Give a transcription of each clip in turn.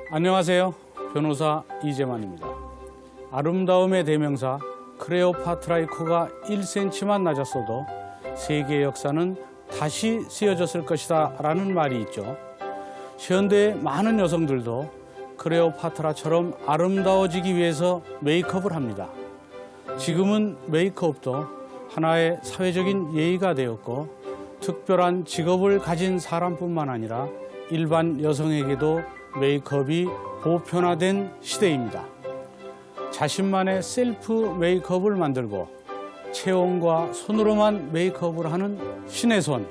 안녕하세요. 변호사 이재만입니다. 아름다움의 대명사 클레오파트라의 코가 1cm만 낮았어도 세계의 역사는 다시 쓰여졌을 것이다 라는 말이 있죠. 현대의 많은 여성들도 클레오파트라처럼 아름다워지기 위해서 메이크업을 합니다. 지금은 메이크업도 하나의 사회적인 예의가 되었고 특별한 직업을 가진 사람뿐만 아니라 일반 여성에게도 메이크업이 보편화된 시대입니다. 자신만의 셀프 메이크업을 만들고 체온과 손으로만 메이크업을 하는 신의 손.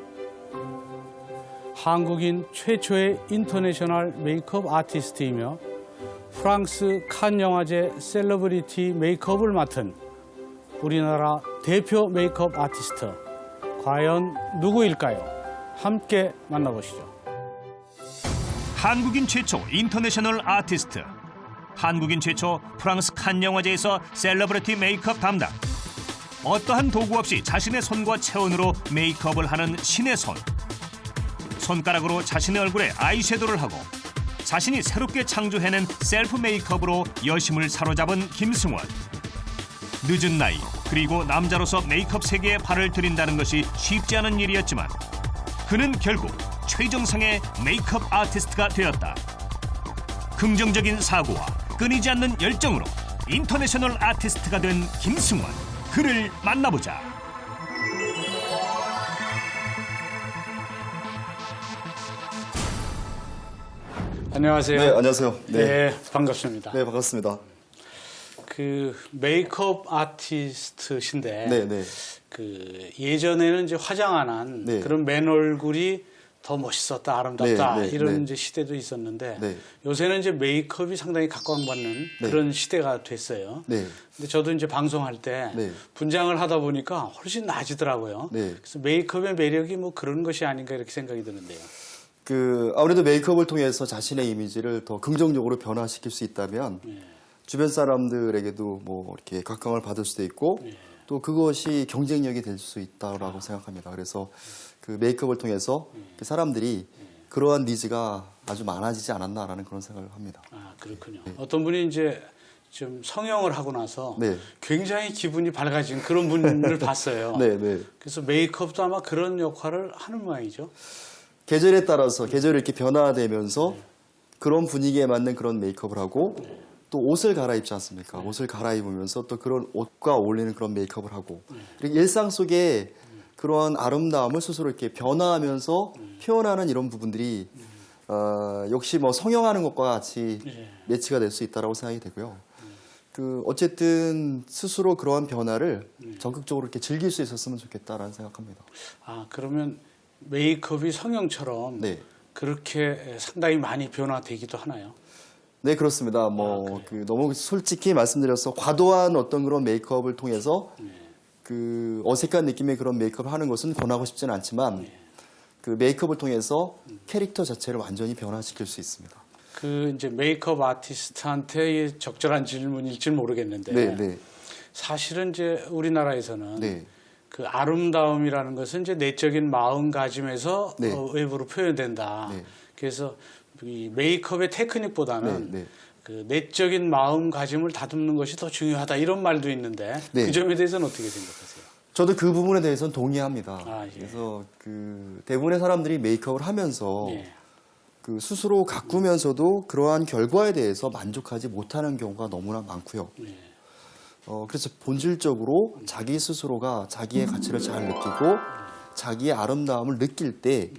한국인 최초의 인터내셔널 메이크업 아티스트이며 프랑스 칸 영화제 셀러브리티 메이크업을 맡은 우리나라 대표 메이크업 아티스트. 과연 누구일까요? 함께 만나보시죠. 한국인 최초 인터내셔널 아티스트, 한국인 최초 프랑스 칸 영화제에서 셀러브리티 메이크업 담당, 어떠한 도구 없이 자신의 손과 체온으로 메이크업을 하는 신의 손. 손가락으로 자신의 얼굴에 아이섀도우를 하고 자신이 새롭게 창조해낸 셀프 메이크업으로 여심을 사로잡은 김승원. 늦은 나이 그리고 남자로서 메이크업 세계에 발을 들인다는 것이 쉽지 않은 일이었지만 그는 결국 최정상의 메이크업 아티스트가 되었다. 긍정적인 사고와 끊이지 않는 열정으로 인터내셔널 아티스트가 된 김승원. 그를 만나보자. 안녕하세요. 네, 안녕하세요. 네, 반갑습니다. 네, 반갑습니다. 그 메이크업 아티스트신데 네. 그 예전에는 이제 화장 안 한 네. 그런 맨 얼굴이 더 멋있었다, 아름답다 네, 이런 네. 이제 시대도 있었는데 네. 요새는 이제 메이크업이 상당히 각광받는 네. 그런 시대가 됐어요. 네. 근데 저도 이제 방송할 때 네. 분장을 하다 보니까 훨씬 나아지더라고요. 네. 그래서 메이크업의 매력이 뭐 그런 것이 아닌가 이렇게 생각이 드는데요. 아무래도 메이크업을 통해서 자신의 이미지를 더 긍정적으로 변화시킬 수 있다면 주변 사람들에게도 뭐 이렇게 각광을 받을 수도 있고 또 그것이 경쟁력이 될 수 있다고 생각합니다. 그래서 그 메이크업을 통해서 사람들이 그러한 니즈가 아주 많아지지 않았나라는 그런 생각을 합니다. 아, 그렇군요. 어떤 분이 이제 좀 성형을 하고 나서 네. 굉장히 기분이 밝아진 그런 분을 봤어요. 네. 그래서 메이크업도 아마 그런 역할을 하는 모양이죠. 계절에 따라서 계절이 이렇게 변화되면서 그런 분위기에 맞는 그런 메이크업을 하고 또 옷을 갈아입지 않습니까? 옷을 갈아입으면서 또 그런 옷과 어울리는 그런 메이크업을 하고 그리고 일상 속에 그런 아름다움을 스스로 이렇게 변화하면서 표현하는 이런 부분들이 역시 뭐 성형하는 것과 같이 매치가 될 수 있다고 생각이 되고요. 어쨌든 스스로 그러한 변화를 적극적으로 이렇게 즐길 수 있었으면 좋겠다라는 생각합니다. 아, 그러면 메이크업이 성형처럼 네. 그렇게 상당히 많이 변화되기도 하나요? 네, 그렇습니다. 너무 솔직히 말씀드려서 과도한 어떤 그런 메이크업을 통해서 그 어색한 느낌의 그런 메이크업을 하는 것은 권하고 싶지는 않지만 그 메이크업을 통해서 캐릭터 자체를 완전히 변화시킬 수 있습니다. 그 이제 메이크업 아티스트한테 적절한 질문일지 모르겠는데 네. 사실은 이제 우리나라에서는 네. 그 아름다움이라는 것은 이제 내적인 마음가짐에서 네. 외부로 표현된다. 네. 그래서 이 메이크업의 테크닉보다는 네. 그 내적인 마음가짐을 다듬는 것이 더 중요하다 이런 말도 있는데 네. 그 점에 대해서는 어떻게 생각하세요? 저도 그 부분에 대해서는 동의합니다. 아, 예. 그래서 대부분의 사람들이 메이크업을 하면서 예. 스스로 가꾸면서도 그러한 결과에 대해서 만족하지 못하는 경우가 너무나 많고요. 예. 그래서 본질적으로 자기 스스로가 자기의 가치를 잘 느끼고 자기의 아름다움을 느낄 때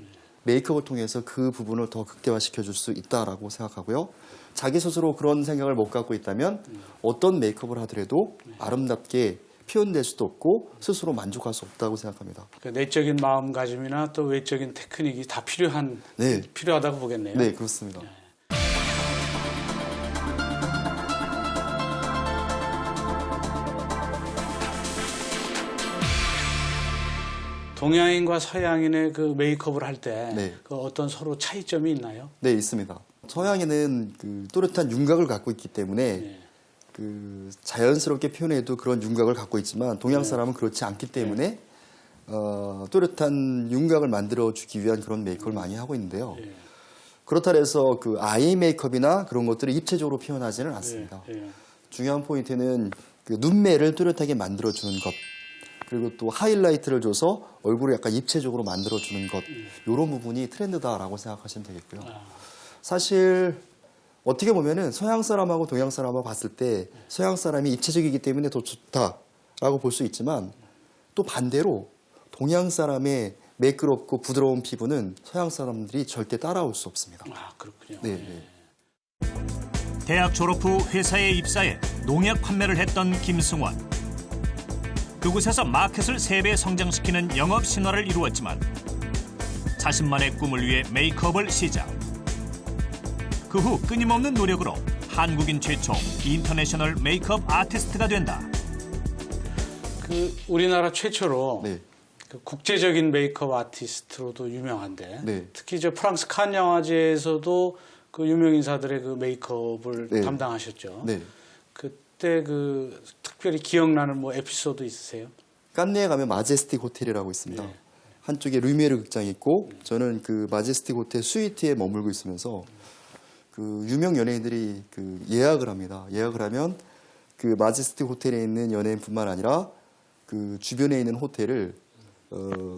메이크업을 통해서 그 부분을 더 극대화시켜 줄 수 있다라고 생각하고요. 자기 스스로 그런 생각을 못 갖고 있다면 어떤 메이크업을 하더라도 아름답게 표현될 수도 없고 스스로 만족할 수 없다고 생각합니다. 그 내적인 마음가짐이나 또 외적인 테크닉이 다 필요하다고 보겠네요. 네, 그렇습니다. 동양인과 서양인의 그 메이크업을 할 때 네. 그 어떤 서로 차이점이 있나요? 네, 있습니다. 서양에는 뚜렷한 윤곽을 갖고 있기 때문에 네. 자연스럽게 표현해도 그런 윤곽을 갖고 있지만 동양 사람은 그렇지 않기 때문에 뚜렷한 윤곽을 만들어주기 위한 그런 메이크업을 많이 하고 있는데요. 그렇다 해서 그 아이 메이크업이나 그런 것들을 입체적으로 표현하지는 않습니다. 예. 중요한 포인트는 그 눈매를 뚜렷하게 만들어주는 것, 그리고 또 하이라이트를 줘서 얼굴을 약간 입체적으로 만들어주는 것, 이런 부분이 트렌드다라고 생각하시면 되겠고요. 사실 어떻게 보면은 서양 사람하고 동양 사람하고 봤을 때 서양 사람이 입체적이기 때문에 더 좋다라고 볼 수 있지만, 또 반대로 동양 사람의 매끄럽고 부드러운 피부는 서양 사람들이 절대 따라올 수 없습니다. 아, 그렇군요. 네, 네. 대학 졸업 후 회사에 입사해 농약 판매를 했던 김승원. 그곳에서 마켓을 3배 성장시키는 영업 신화를 이루었지만 자신만의 꿈을 위해 메이크업을 시작. 그 후 끊임없는 노력으로 한국인 최초 인터내셔널 메이크업 아티스트가 된다. 그 우리나라 최초로 네. 그 국제적인 메이크업 아티스트로도 유명한데 네. 특히 저 프랑스 칸 영화제에서도 그 유명 인사들의 그 메이크업을 네. 담당하셨죠. 네. 그때 그 특별히 기억나는 뭐 에피소드 있으세요? 깐네에 가면 마제스틱 호텔이라고 있습니다. 네. 한쪽에 루미에르 극장이 있고 저는 그 마제스틱 호텔 스위트에 머물고 있으면서 그 유명 연예인들이 그 예약을 합니다. 예약을 하면 그 마제스틱 호텔에 있는 연예인뿐만 아니라 그 주변에 있는 호텔을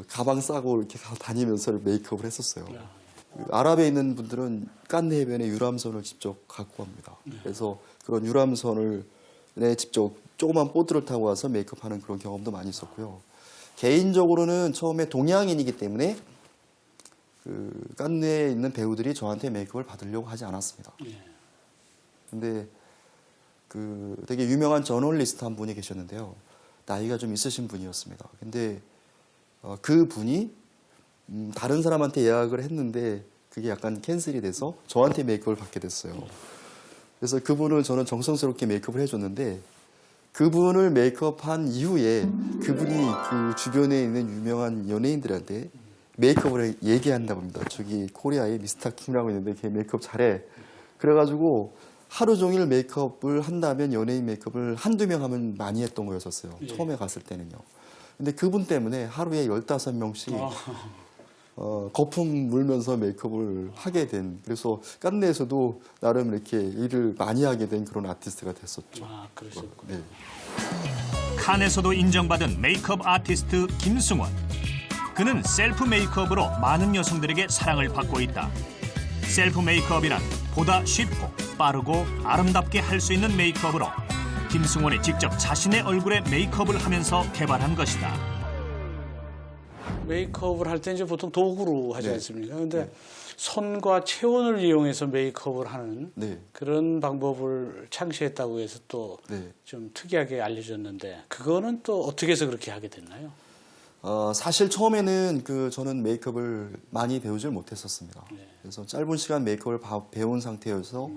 가방 싸고 이렇게 다니면서 메이크업을 했었어요. 그 아랍에 있는 분들은 깐네 해변에 유람선을 직접 갖고 갑니다. 그래서 그런 유람선을 직접 조그만 보트를 타고 와서 메이크업하는 그런 경험도 많이 있었고요. 개인적으로는 처음에 동양인이기 때문에 그 깐네에 있는 배우들이 저한테 메이크업을 받으려고 하지 않았습니다. 근데 그 되게 유명한 저널리스트 한 분이 계셨는데요. 나이가 좀 있으신 분이었습니다. 근데 그 분이 다른 사람한테 예약을 했는데 그게 약간 캔슬이 돼서 저한테 메이크업을 받게 됐어요. 그래서 그분을 저는 정성스럽게 메이크업을 해줬는데 그분을 메이크업한 이후에 그분이 그 주변에 있는 유명한 연예인들한테 메이크업을 얘기한다고 합니다. 저기 코리아에 미스터 킴이라고 있는데 걔 메이크업 잘해. 그래가지고 하루 종일 메이크업을 한다면 연예인 메이크업을 한두 명 하면 많이 했던 거였었어요. 처음에 갔을 때는요. 근데 그분 때문에 하루에 15명씩 거품 물면서 메이크업을 하게 된, 그래서 깐네에서도 나름 이렇게 일을 많이 하게 된 그런 아티스트가 됐었죠. 아, 그러셨군요. 네. 칸에서도 인정받은 메이크업 아티스트 김승원. 그는 셀프 메이크업으로 많은 여성들에게 사랑을 받고 있다. 셀프 메이크업이란 보다 쉽고 빠르고 아름답게 할 수 있는 메이크업으로 김승원이 직접 자신의 얼굴에 메이크업을 하면서 개발한 것이다. 메이크업을 할 때 이제 보통 도구로 하지 네. 않습니까? 근데 손과 체온을 이용해서 메이크업을 하는 네. 그런 방법을 창시했다고 해서 또 좀 네. 특이하게 알려졌는데 그거는 또 어떻게 해서 그렇게 하게 됐나요? 사실 처음에는 저는 메이크업을 많이 배우질 못했었습니다. 네. 그래서 짧은 시간 메이크업을 배운 상태여서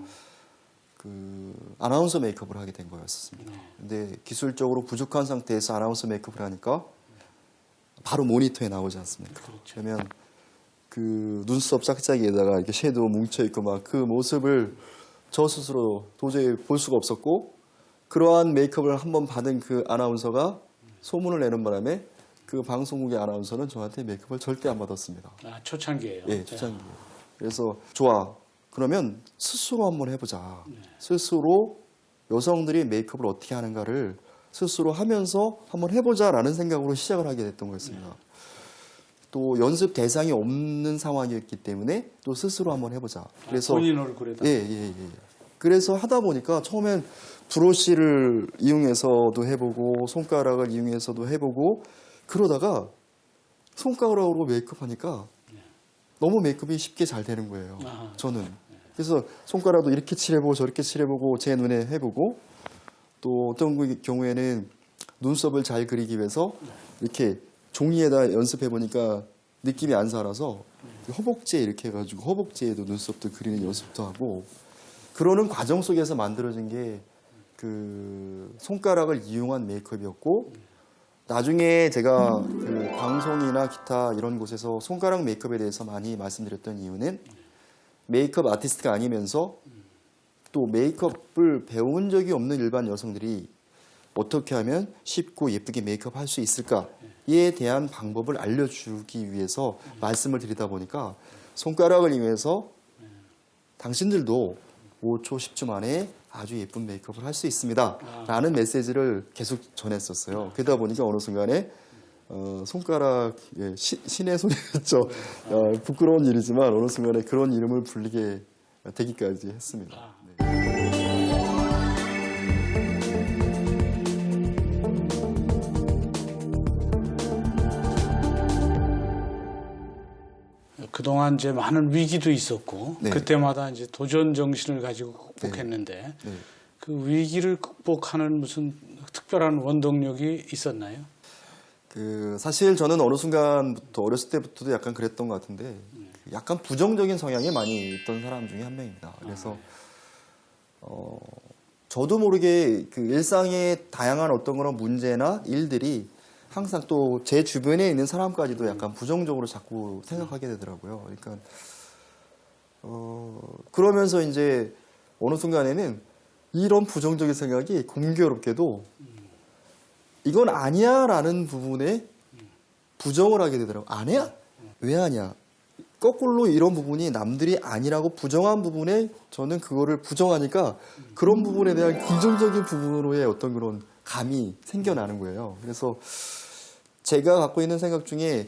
그 아나운서 메이크업을 하게 된 거였습니다. 근데 기술적으로 부족한 상태에서 아나운서 메이크업을 하니까 바로 모니터에 나오지 않습니까? 그렇죠. 그러면 그 눈썹 짝짝이에다가 이렇게 섀도우 뭉쳐 있고 막 그 모습을 저 스스로 도저히 볼 수가 없었고, 그러한 메이크업을 한번 받은 그 아나운서가 소문을 내는 바람에 그 방송국의 아나운서는 저한테 메이크업을 절대 안 받았습니다. 아, 초창기예요. 예, 초창기예요. 그래서 좋아. 그러면 스스로 한번 해보자. 스스로 여성들이 메이크업을 어떻게 하는가를 스스로 하면서 한번 해보자라는 생각으로 시작을 하게 됐던 거였습니다. 또 연습 대상이 없는 상황이었기 때문에 또 스스로 한번 해보자. 그래서 본인 얼굴에다. 예. 그래서 하다 보니까 처음엔 브러쉬를 이용해서도 해보고 손가락을 이용해서도 해보고 그러다가 손가락으로 메이크업 하니까 너무 메이크업이 쉽게 잘 되는 거예요. 아하. 저는. 그래서 손가락도 이렇게 칠해보고 저렇게 칠해보고 제 눈에 해보고 또 어떤 경우에는 눈썹을 잘 그리기 위해서 이렇게 종이에다 연습해보니까 느낌이 안 살아서 허벅지에 이렇게 해가지고 허벅지에도 눈썹도 그리는 연습도 하고 그러는 과정 속에서 만들어진 게 그 손가락을 이용한 메이크업이었고, 나중에 제가 그 방송이나 기타 이런 곳에서 손가락 메이크업에 대해서 많이 말씀드렸던 이유는 메이크업 아티스트가 아니면서 또 메이크업을 배운 적이 없는 일반 여성들이 어떻게 하면 쉽고 예쁘게 메이크업 할 수 있을까에 대한 방법을 알려주기 위해서 말씀을 드리다 보니까 손가락을 이용해서 당신들도 5초, 10초 만에 아주 예쁜 메이크업을 할 수 있습니다. 라는 메시지를 계속 전했었어요. 그러다 보니까 어느 순간에 손가락, 신의 손이었죠. 부끄러운 일이지만 어느 순간에 그런 이름을 불리게 되기까지 했습니다. 그동안 이제 많은 위기도 있었고 네. 그때마다 이제 도전 정신을 가지고 극복했는데 네. 그 위기를 극복하는 무슨 특별한 원동력이 있었나요? 사실 저는 어느 순간부터 어렸을 때부터도 약간 그랬던 것 같은데 약간 부정적인 성향이 많이 있던 사람 중에 한 명입니다. 그래서 저도 모르게 그 일상의 다양한 어떤 그런 문제나 일들이 항상 또 제 주변에 있는 사람까지도 약간 부정적으로 자꾸 생각하게 되더라고요. 그러니까 그러면서 이제 어느 순간에는 이런 부정적인 생각이 공교롭게도 이건 아니야라는 부분에 부정을 하게 되더라고요. 아니야? 왜 아니야? 거꾸로 이런 부분이 남들이 아니라고 부정한 부분에 저는 그거를 부정하니까 그런 부분에 대한 긍정적인 부분으로의 어떤 그런 감이 생겨나는 거예요. 그래서 제가 갖고 있는 생각 중에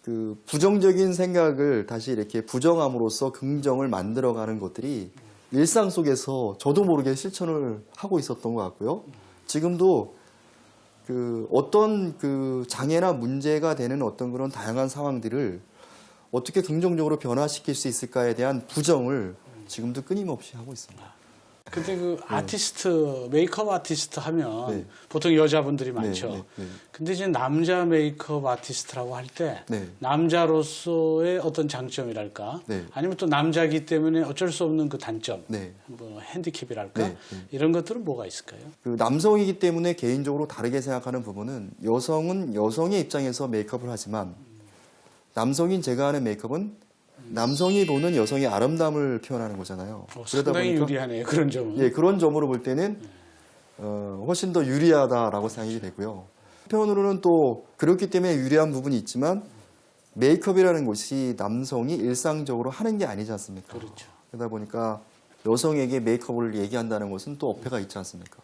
그 부정적인 생각을 다시 이렇게 부정함으로써 긍정을 만들어가는 것들이 일상 속에서 저도 모르게 실천을 하고 있었던 것 같고요. 지금도 그 어떤 그 장애나 문제가 되는 어떤 그런 다양한 상황들을 어떻게 긍정적으로 변화시킬 수 있을까에 대한 부정을 지금도 끊임없이 하고 있습니다. 근데 그 아티스트, 메이크업 아티스트 하면 네. 보통 여자분들이 많죠. 네. 근데 이제 남자 메이크업 아티스트라고 할 때 네. 남자로서의 어떤 장점이랄까 네. 아니면 또 남자이기 때문에 어쩔 수 없는 그 단점, 네. 뭐 핸디캡이랄까 네. 이런 것들은 뭐가 있을까요? 그 남성이기 때문에 개인적으로 다르게 생각하는 부분은 여성은 여성의 입장에서 메이크업을 하지만 남성인 제가 하는 메이크업은 남성이 보는 여성의 아름다움을 표현하는 거잖아요. 상당히 유리하네요. 그런 점은. 예, 그런 점으로 볼 때는 훨씬 더 유리하다라고 생각이 되고요. 한편으로는 또 그렇기 때문에 유리한 부분이 있지만 메이크업이라는 것이 남성이 일상적으로 하는 게 아니지 않습니까? 그렇죠. 그러다 보니까 여성에게 메이크업을 얘기한다는 것은 또 어폐가 있지 않습니까?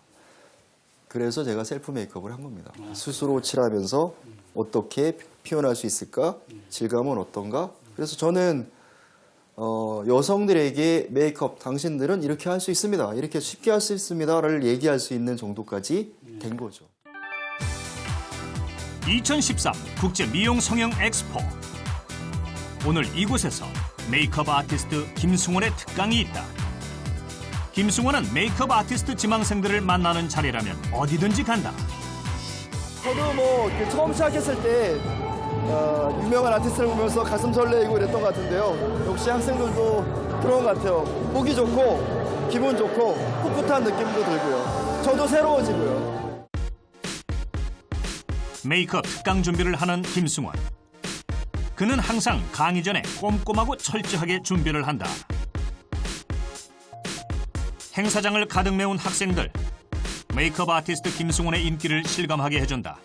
그래서 제가 셀프 메이크업을 한 겁니다. 스스로 칠하면서 어떻게 표현할 수 있을까? 질감은 어떤가? 그래서 저는 여성들에게 메이크업 당신들은 이렇게 할 수 있습니다. 이렇게 쉽게 할 수 있습니다를 얘기할 수 있는 정도까지 된 거죠. 2013 국제 미용 성형 엑스포. 오늘 이곳에서 메이크업 아티스트 김승원의 특강이 있다. 김승원은 메이크업 아티스트 지망생들을 만나는 자리라면 어디든지 간다. 저도 뭐 처음 시작했을 때 유명한 아티스트를 보면서 가슴 설레이고 이랬던 것 같은데요. 역시 학생들도 그런 것 같아요. 보기 좋고 기분 좋고 풋풋한 느낌도 들고요. 저도 새로워지고요. 메이크업 특강 준비를 하는 김승원. 그는 항상 강의 전에 꼼꼼하고 철저하게 준비를 한다. 행사장을 가득 메운 학생들. 메이크업 아티스트 김승원의 인기를 실감하게 해준다.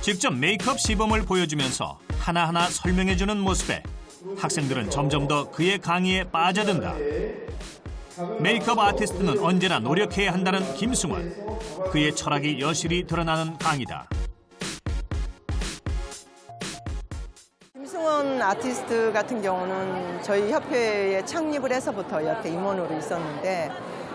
직접 메이크업 시범을 보여주면서 하나하나 설명해주는 모습에 학생들은 점점 더 그의 강의에 빠져든다. 메이크업 아티스트는 언제나 노력해야 한다는 김승원. 그의 철학이 여실히 드러나는 강의다. 김승원 아티스트 같은 경우는 저희 협회에 창립을 해서부터 옆에 임원으로 있었는데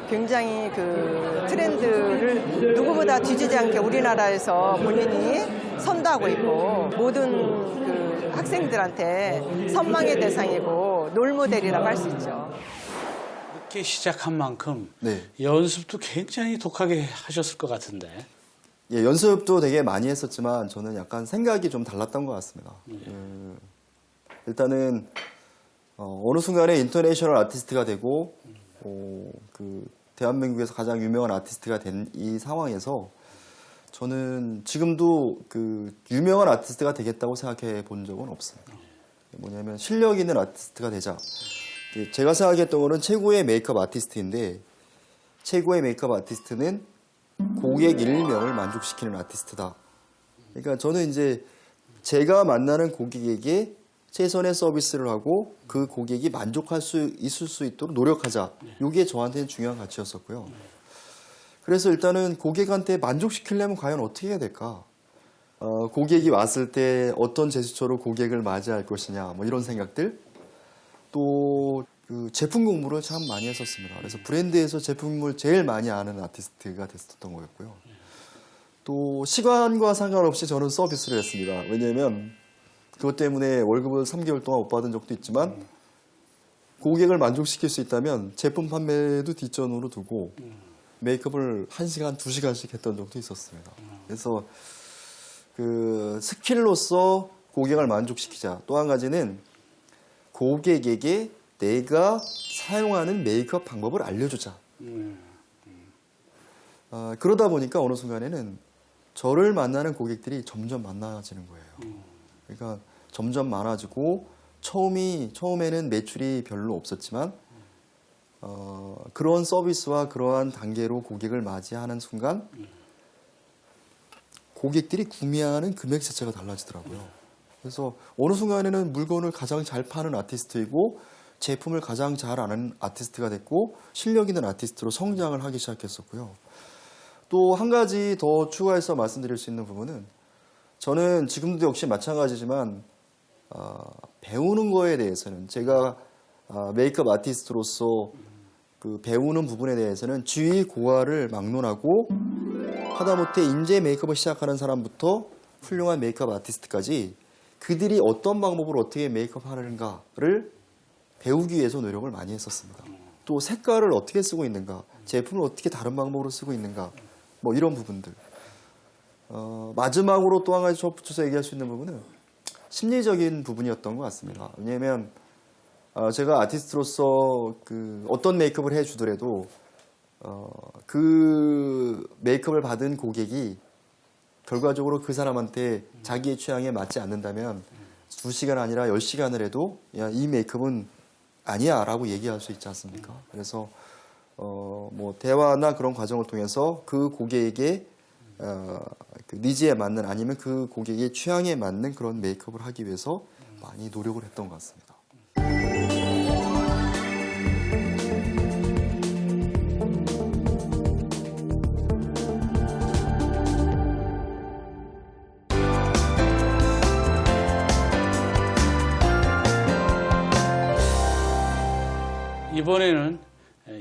굉장히 그 트렌드를 누구보다 뒤지지 않게 우리나라에서 본인이 선도하고 있고 모든 그 학생들한테 선망의 대상이고 롤모델이라고 할 수 있죠. 이렇게 시작한 만큼 네. 연습도 굉장히 독하게 하셨을 것 같은데. 예, 연습도 되게 많이 했었지만 저는 약간 생각이 좀 달랐던 것 같습니다. 일단은 어느 순간에 인터내셔널 아티스트가 되고 그 대한민국에서 가장 유명한 아티스트가 된 이 상황에서 저는 지금도 그 유명한 아티스트가 되겠다고 생각해 본 적은 없습니다. 뭐냐면 실력 있는 아티스트가 되자. 제가 생각했던 거는 최고의 메이크업 아티스트인데 최고의 메이크업 아티스트는 고객 1명을 만족시키는 아티스트다. 그러니까 저는 이제 제가 만나는 고객에게 최선의 서비스를 하고 그 고객이 만족할 수 있을 수 있도록 노력하자. 이게 저한테는 중요한 가치였었고요. 그래서 일단은 고객한테 만족시키려면 과연 어떻게 해야 될까? 고객이 왔을 때 어떤 제스처로 고객을 맞이할 것이냐, 뭐 이런 생각들. 또 그 제품 공부를 참 많이 했었습니다. 그래서 브랜드에서 제품을 제일 많이 아는 아티스트가 됐었던 거였고요. 또 시간과 상관없이 저는 서비스를 했습니다. 왜냐하면 그것 때문에 월급을 3개월 동안 못 받은 적도 있지만 고객을 만족시킬 수 있다면 제품 판매도 뒷전으로 두고 메이크업을 1시간, 2시간씩 했던 적도 있었습니다. 그래서 그 스킬로서 고객을 만족시키자. 또 한 가지는 고객에게 내가 사용하는 메이크업 방법을 알려주자. 그러다 보니까 어느 순간에는 저를 만나는 고객들이 점점 많아지는 거예요. 그러니까 점점 많아지고 처음에는 매출이 별로 없었지만 그런 서비스와 그러한 단계로 고객을 맞이하는 순간 고객들이 구매하는 금액 자체가 달라지더라고요. 그래서 어느 순간에는 물건을 가장 잘 파는 아티스트이고 제품을 가장 잘 아는 아티스트가 됐고 실력 있는 아티스트로 성장을 하기 시작했었고요. 또 한 가지 더 추가해서 말씀드릴 수 있는 부분은 저는 지금도 역시 마찬가지지만 배우는 거에 대해서는 제가 메이크업 아티스트로서 그 배우는 부분에 대해서는 지위 고하를 막론하고 하다못해 인제 메이크업을 시작하는 사람부터 훌륭한 메이크업 아티스트까지 그들이 어떤 방법으로 어떻게 메이크업 하는가를 배우기 위해서 노력을 많이 했었습니다. 또 색깔을 어떻게 쓰고 있는가, 제품을 어떻게 다른 방법으로 쓰고 있는가, 뭐 이런 부분들. 마지막으로 또 한 가지 붙여서 얘기할 수 있는 부분은 심리적인 부분이었던 것 같습니다. 왜냐하면 제가 아티스트로서 그 어떤 메이크업을 해주더라도 그 메이크업을 받은 고객이 결과적으로 그 사람한테 자기의 취향에 맞지 않는다면 2시간 아니라 10시간을 해도 야, 이 메이크업은 아니야 라고 얘기할 수 있지 않습니까? 그래서 뭐 대화나 그런 과정을 통해서 그 고객에게 그 니즈에 맞는 아니면 그 고객의 취향에 맞는 그런 메이크업을 하기 위해서 많이 노력을 했던 것 같습니다. 이번에는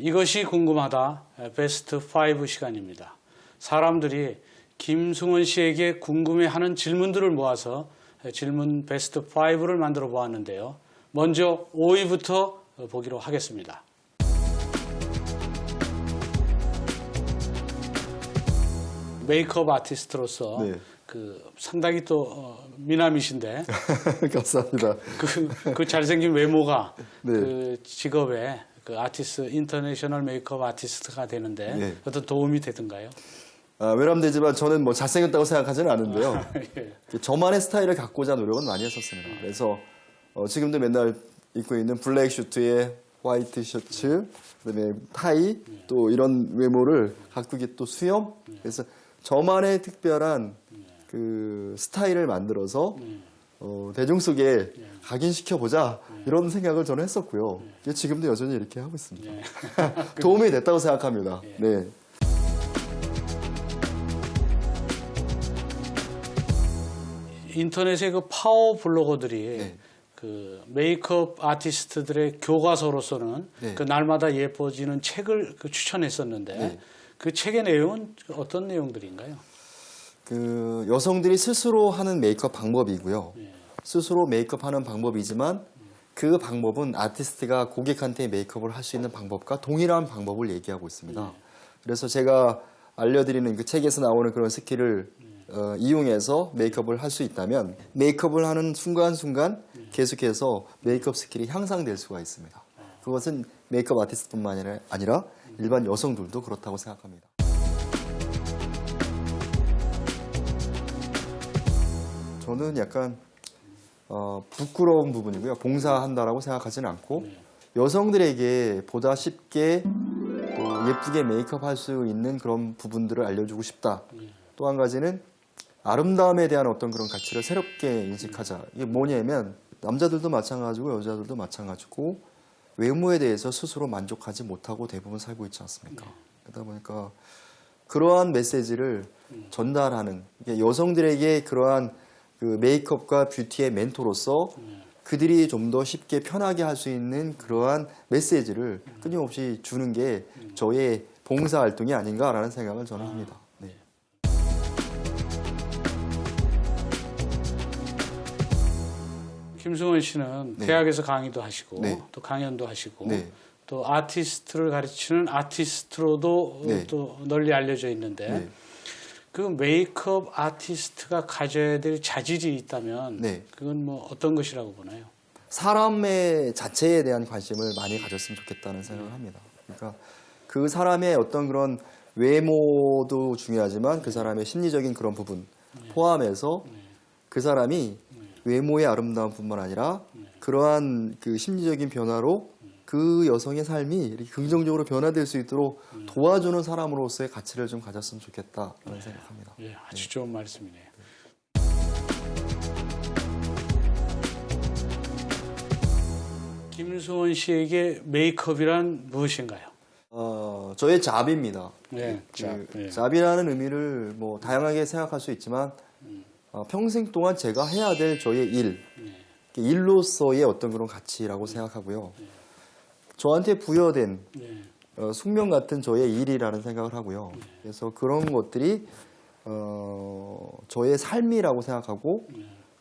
이것이 궁금하다 베스트 5 시간입니다. 사람들이 김승원 씨에게 궁금해하는 질문들을 모아서 질문 베스트 5를 만들어 보았는데요. 먼저 5위부터 보기로 하겠습니다. 메이크업 아티스트로서 네. 그 상당히 또 미남이신데 감사합니다. 그 잘생긴 외모가 네. 그 직업에 그 아티스트 인터내셔널 메이크업 아티스트가 되는데 네. 어떤 도움이 되던가요? 외람되지만 저는 뭐 잘생겼다고 생각하지는 않은데요. 예. 저만의 스타일을 갖고자 노력은 많이 했었습니다. 그래서 지금도 맨날 입고 있는 블랙 슈트에 화이트 셔츠, 그다음에 타이, 또 이런 외모를 가꾸기 또 수염. 그래서 저만의 특별한 그 스타일을 만들어서 대중 속에 각인시켜 보자 이런 생각을 저는 했었고요. 지금도 여전히 이렇게 하고 있습니다. 도움이 됐다고 생각합니다. 네. 인터넷의 그 파워 블로거들이 네. 그 메이크업 아티스트들의 교과서로서는 네. 그 날마다 예뻐지는 책을 그 추천했었는데 네. 그 책의 내용은 어떤 내용들인가요? 그 여성들이 스스로 하는 메이크업 방법이고요. 예. 스스로 메이크업 하는 방법이지만 그 방법은 아티스트가 고객한테 메이크업을 할 수 있는 방법과 동일한 방법을 얘기하고 있습니다. 그래서 제가 알려드리는 그 책에서 나오는 그런 스킬을 이용해서 메이크업을 할 수 있다면 메이크업을 하는 순간순간 계속해서 메이크업 스킬이 향상될 수가 있습니다. 그것은 메이크업 아티스트뿐만 아니라 일반 여성들도 그렇다고 생각합니다. 저는 약간 부끄러운 부분이고요. 봉사한다라고 생각하지는 않고 여성들에게 보다 쉽게 또 예쁘게 메이크업 할 수 있는 그런 부분들을 알려주고 싶다. 또 한 가지는 아름다움에 대한 어떤 그런 가치를 새롭게 인식하자. 이게 뭐냐면 남자들도 마찬가지고 여자들도 마찬가지고 외모에 대해서 스스로 만족하지 못하고 대부분 살고 있지 않습니까? 그러다 보니까 그러한 메시지를 전달하는 여성들에게 그러한 그 메이크업과 뷰티의 멘토로서 그들이 좀 더 쉽게 편하게 할 수 있는 그러한 메시지를 끊임없이 주는 게 저의 봉사활동이 아닌가라는 생각을 저는 합니다. 네. 김승원 씨는 네. 대학에서 강의도 하시고 네. 또 강연도 하시고 네. 또 아티스트를 가르치는 아티스트로도 네. 또 널리 알려져 있는데 네. 그 메이크업 아티스트가 가져야 될 자질이 있다면 네. 그건 뭐 어떤 것이라고 보나요? 사람의 자체에 대한 관심을 많이 가졌으면 좋겠다는 생각을 합니다. 그러니까 그 사람의 어떤 그런 외모도 중요하지만 그 사람의 심리적인 그런 부분 포함해서 그 사람이 외모의 아름다움뿐만 아니라 그러한 그 심리적인 변화로 그 여성의 삶이 이렇게 긍정적으로 변화될 수 있도록 도와주는 사람으로서의 가치를 좀 가졌으면 좋겠다라는 생각합니다. 예, 아주 좋은 말씀이네요. 김승원 씨에게 메이크업이란 무엇인가요? 저의 잡입니다. 네, 잡이라는 의미를 뭐 다양하게 생각할 수 있지만 평생 동안 제가 해야 될 저의 일로서의 어떤 그런 가치라고 생각하고요. 저한테 부여된 숙명 같은 저의 일이라는 생각을 하고요. 그래서 그런 것들이 저의 삶이라고 생각하고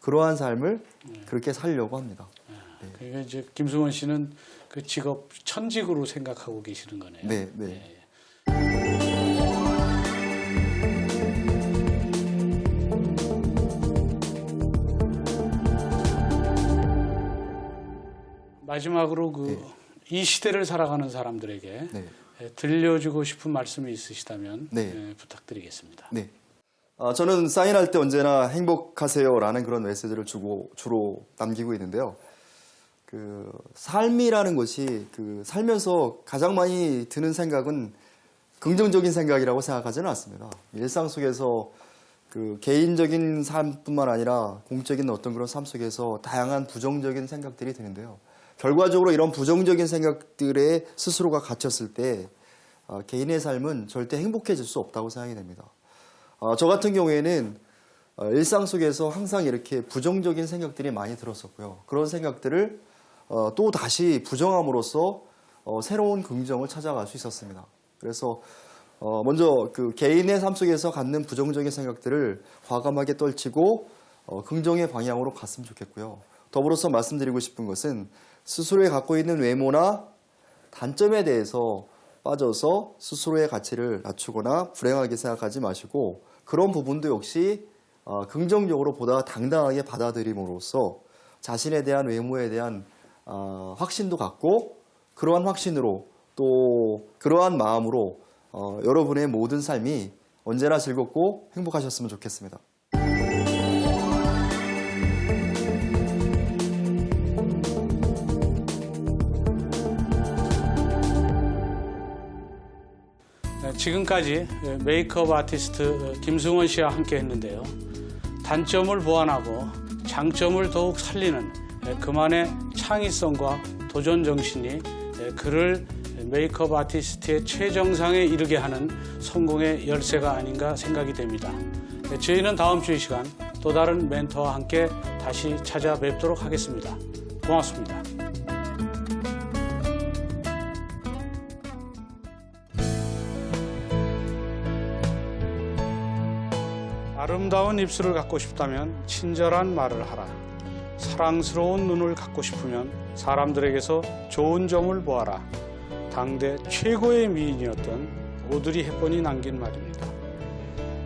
그러한 삶을 그렇게 살려고 합니다. 그러니까 이제 김승원 씨는 그 직업 천직으로 생각하고 계시는 거네요. 네, 네. 마지막으로 이 시대를 살아가는 사람들에게 네. 들려주고 싶은 말씀이 있으시다면 네. 부탁드리겠습니다. 네. 저는 사인할 때 언제나 행복하세요라는 그런 메시지를 주로 남기고 있는데요. 그 삶이라는 것이 그 살면서 가장 많이 드는 생각은 긍정적인 생각이라고 생각하지는 않습니다. 일상 속에서 그 개인적인 삶뿐만 아니라 공적인 어떤 그런 삶 속에서 다양한 부정적인 생각들이 드는데요. 결과적으로 이런 부정적인 생각들에 스스로가 갇혔을 때 개인의 삶은 절대 행복해질 수 없다고 생각이 됩니다. 저 같은 경우에는 일상 속에서 항상 이렇게 부정적인 생각들이 많이 들었었고요. 그런 생각들을 또 다시 부정함으로써 새로운 긍정을 찾아갈 수 있었습니다. 그래서 먼저 그 개인의 삶 속에서 갖는 부정적인 생각들을 과감하게 떨치고 긍정의 방향으로 갔으면 좋겠고요. 더불어서 말씀드리고 싶은 것은 스스로의 갖고 있는 외모나 단점에 대해서 빠져서 스스로의 가치를 낮추거나 불행하게 생각하지 마시고 그런 부분도 역시 긍정적으로 보다 당당하게 받아들임으로써 자신에 대한 외모에 대한 확신도 갖고 그러한 확신으로 또 그러한 마음으로 여러분의 모든 삶이 언제나 즐겁고 행복하셨으면 좋겠습니다. 지금까지 메이크업 아티스트 김승원 씨와 함께 했는데요. 단점을 보완하고 장점을 더욱 살리는 그만의 창의성과 도전 정신이 그를 메이크업 아티스트의 최정상에 이르게 하는 성공의 열쇠가 아닌가 생각이 됩니다. 저희는 다음 주 이 시간 또 다른 멘토와 함께 다시 찾아뵙도록 하겠습니다. 고맙습니다. 아름다운 입술을 갖고 싶다면 친절한 말을 하라. 사랑스러운 눈을 갖고 싶으면 사람들에게서 좋은 점을 보아라. 당대 최고의 미인이었던 오드리 헵번이 남긴 말입니다.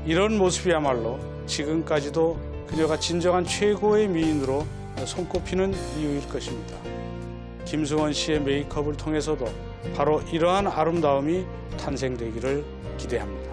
이런 모습이야말로 지금까지도 그녀가 진정한 최고의 미인으로 손꼽히는 이유일 것입니다. 김승원 씨의 메이크업을 통해서도 바로 이러한 아름다움이 탄생되기를 기대합니다.